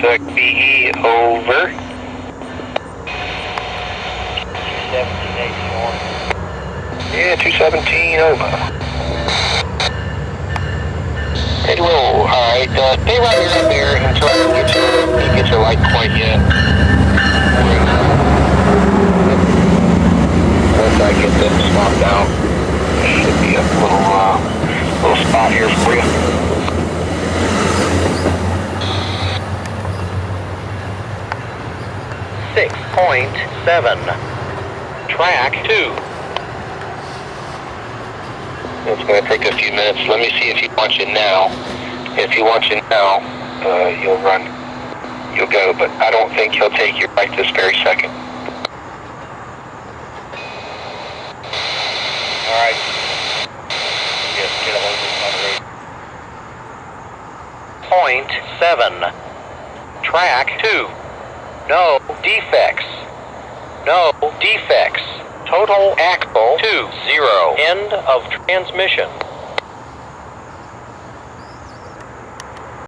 BE, over. 21781. Yeah, 217, over. Ready to roll. Alright, stay right here there until I can get your light point yet. Once I get them swapped out, there should be a little spot here for you. .7. Track 2. It's going to take a few minutes. Let me see if he wants you now. If he wants you now, you'll go, but I don't think he'll take you right this very second. Alright. Just get a hold of this on the radio. .7. Track 2. No defects. No defects. Total axle 20. End of transmission.